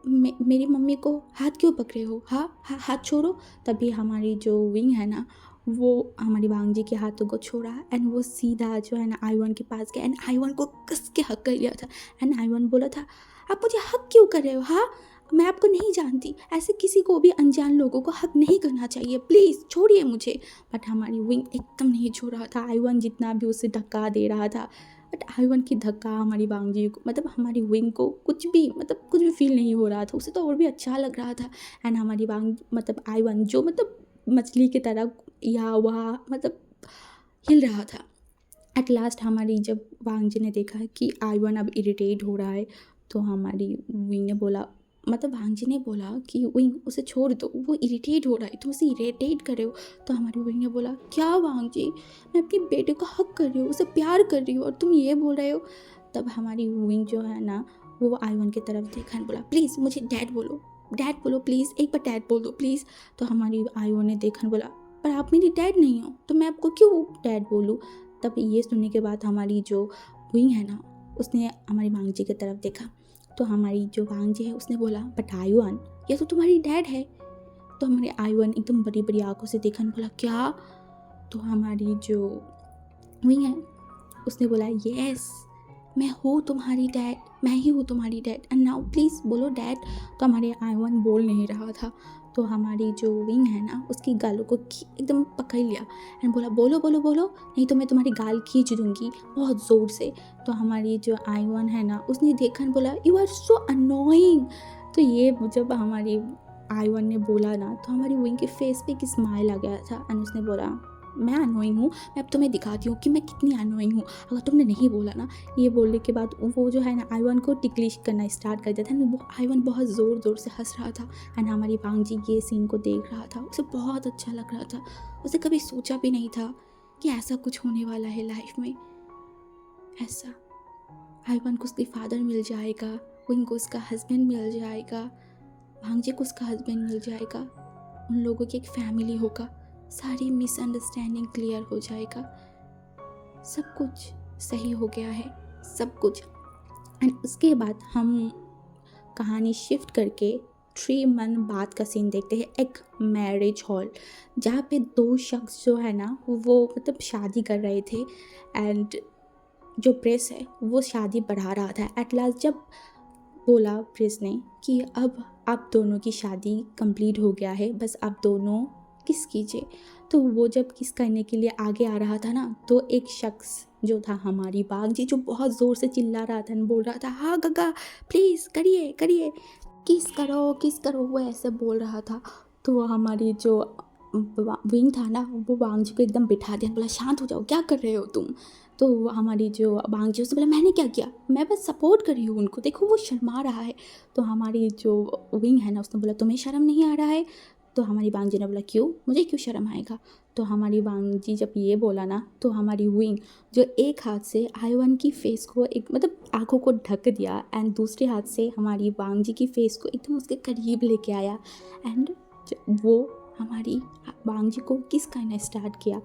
मेरी मम्मी को हाथ क्यों पकड़े हो? हाथ छोड़ो। तभी हमारी जो विंग है ना, वो हमारी भांजी के हाथों को छोड़ा एंड वो सीधा जो है ना आयुन के पास गया एंड आयुन को कस के हक कर लिया था। एंड आयुन बोला था, आप मुझे हक क्यों कर रहे हो? हाँ, मैं आपको नहीं जानती, ऐसे किसी को भी अनजान लोगों को हक नहीं करना चाहिए, प्लीज़ छोड़िए मुझे। बट हमारी विंग एकदम नहीं छोड़ रहा था। आयुन जितना भी उसे धक्का दे रहा था, बट आयुन की धक्का हमारी भांजी को हमारी विंग को कुछ भी फील नहीं हो रहा था। उसे तो और भी अच्छा लग रहा था। एंड हमारी आयुन जो मछली की तरह या वहाँ हिल रहा था। एट लास्ट हमारी जब भांजी ने देखा कि आयुन अब इरिटेट हो रहा है, तो हमारी विंग ने बोला, भांजी ने बोला कि विंग उसे छोड़ दो, वो इरिटेट हो रहा है, तुम उसे इरिटेट कर रहे हो। तो हमारी विंग ने बोला, क्या भांजी, मैं अपने बेटे को हक कर रही हूँ, उसे प्यार कर रही हूँ और तुम ये बोल रहे हो। तब हमारी विंग जो है ना, वो आयुन की तरफ देखा और बोला, प्लीज़ मुझे डैड बोलो प्लीज़, एक बार डैड बोल दो प्लीज़। तो हमारी आयुन ने देखा और बोला, पर आप मेरी डैड नहीं हो तो मैं आपको क्यों डैड बोलूँ। तब ये सुनने के बाद हमारी जो विंग है ना, उसने हमारी भांजी की तरफ देखा। तो हमारी जो भांजी है उसने बोला, बट आयुन, ये तो तुम्हारी डैड है। तो हमारे आयुन एकदम बड़ी बड़ी आंखों से देखा और बोला, क्या? तो हमारी जो विंग है उसने बोला, यस, मैं हूँ तुम्हारी डैड, मैं ही हूँ तुम्हारी डैड, एंड नाउ प्लीज़ बोलो डैड। तो हमारे आयुन बोल नहीं रहा था। तो हमारी जो विंग है ना, उसकी गालों को एकदम पकड़ लिया एंड बोला, बोलो बोलो बोलो, नहीं तो मैं तुम्हारी गाल खींच दूँगी बहुत ज़ोर से। तो हमारी जो आयुन है ना, उसने देखा और बोला, यू आर सो अनोइंग। तो ये जब हमारी आयुन ने बोला ना, तो हमारी विंग के फेस पे एक स्माइल आ गया था एंड उसने बोला, मैं अनोइंग हूँ, मैं अब तुम्हें दिखाती हूँ कि मैं कितनी अनोइंग हूँ, अगर तुमने नहीं बोला ना। ये बोलने के बाद वो जो है ना आयुन को टिकलिश करना स्टार्ट कर दिया था। वो आयुन बहुत ज़ोर से हंस रहा था एंड हमारी भांजी ये सीन को देख रहा था, उसे बहुत अच्छा लग रहा था। उसे कभी सोचा भी नहीं था कि ऐसा कुछ होने वाला है लाइफ में। ऐसा आयुन को उसके फादर मिल जाएगा, विंग को उसका हस्बैंड मिल जाएगा, भांजी को उसका हस्बैंड मिल जाएगा, उन लोगों की एक फैमिली होगा, सारी मिसअंडरस्टैंडिंग क्लियर हो जाएगा, सब कुछ सही हो गया है, सब कुछ। एंड उसके बाद हम कहानी शिफ्ट करके 3 मंथ बाद का सीन देखते हैं, एक मैरिज हॉल, जहाँ पे 2 शख्स जो है ना, वो शादी कर रहे थे एंड जो प्रेस है वो शादी बढ़ा रहा था। एट लास्ट जब बोला प्रेस ने कि अब आप दोनों की शादी कंप्लीट हो गया है, बस आप दोनों किस कीजिए। तो वो जब किस करने के लिए आगे आ रहा था ना, तो एक शख्स जो था हमारी भांजी, जो बहुत ज़ोर से चिल्ला रहा था, बोल रहा था, हाँ गगा प्लीज़ करिए करिए, किस करो, वो ऐसे बोल रहा था। तो वो हमारी जो विंग था ना, वो भांजी को एकदम बिठा दिया, बोला, शांत हो जाओ, क्या कर रहे हो तुम। तो हमारी जो भांजी उसने बोला, मैंने क्या किया, मैं बस सपोर्ट कर रही हूँ उनको, देखो वो शर्मा रहा है। तो हमारी जो विंग है ना, उसने बोला, तुम्हें शर्म नहीं आ रहा है? तो हमारी भांजी ने बोला, क्यों, मुझे क्यों शर्म आएगा। तो हमारी भांजी जब ये बोला ना, तो हमारी विंग जो एक हाथ से आयुन की फेस को एक आँखों को ढक दिया एंड दूसरे हाथ से हमारी भांजी की फेस को एकदम उसके करीब लेके आया एंड वो हमारी भांजी को किस करना स्टार्ट किया।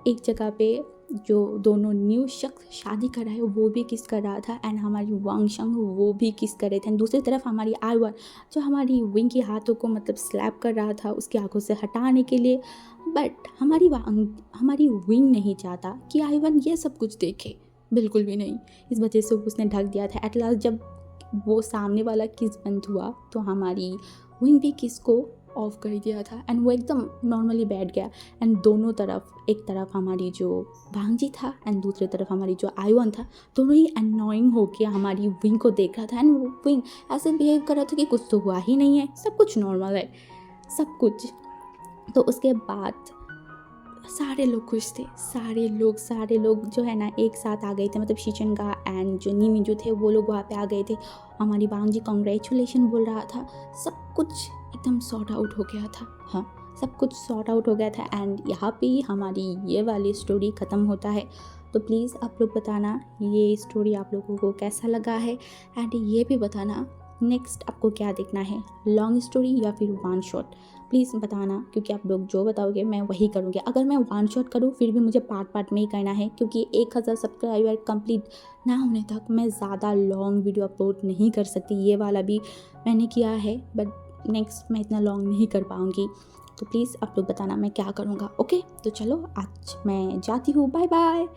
एक जगह पे जो दोनों न्यू शख्स शादी कर रहा है वो भी किस कर रहा था एंड हमारी वांग शंग वो भी किस कर रहे थे। दूसरी तरफ हमारी आयुन जो हमारी विंग के हाथों को स्लैप कर रहा था उसकी आंखों से हटाने के लिए, बट हमारी विंग नहीं चाहता कि आयुन ये सब कुछ देखे, बिल्कुल भी नहीं। इस वजह से उसने ढक दिया था। एट लास्ट जब वो सामने वाला किस बंद हुआ तो हमारी विंग भी किस को ऑफ कर दिया था एंड वो एकदम नॉर्मली बैठ गया एंड दोनों तरफ, एक तरफ हमारी जो भांजी था एंड दूसरी तरफ हमारी जो आयुन था, दोनों ही अननोइंग होके हमारी विंग को देख रहा था एंड वो विंग ऐसे बिहेव कर रहा था कि कुछ तो हुआ ही नहीं है, सब कुछ नॉर्मल है, सब कुछ। तो उसके बाद सारे लोग खुश थे, सारे लोग जो है ना एक साथ आ गए थे, शिचनगा एंड जो नीमिंजू थे वो लोग वहाँ पे आ गए थे। हमारी भांजी कॉन्ग्रेचुलेशन बोल रहा था, सब कुछ एकदम सॉर्ट आउट हो गया था। हाँ, सब कुछ सॉर्ट आउट हो गया था एंड यहाँ पे ही हमारी ये वाली स्टोरी ख़त्म होता है। तो प्लीज़ आप लोग बताना ये स्टोरी आप लोगों को कैसा लगा है एंड ये भी बताना नेक्स्ट आपको क्या देखना है, लॉन्ग स्टोरी या फिर वन शॉट। प्लीज़ बताना, क्योंकि आप लोग जो बताओगे मैं वही करूँगी। अगर मैं वन शॉट करूँ फिर भी मुझे पार्ट में ही करना है, क्योंकि 1000 सब्सक्राइबर कंप्लीट ना होने तक मैं ज़्यादा लॉन्ग वीडियो अपलोड नहीं कर सकती। ये वाला भी मैंने किया है, बट नेक्स्ट मैं इतना लॉन्ग नहीं कर पाऊँगी। तो प्लीज़ आप लोग बताना मैं क्या करूँगा। ओके, तो चलो आज मैं जाती हूँ, बाय बाय।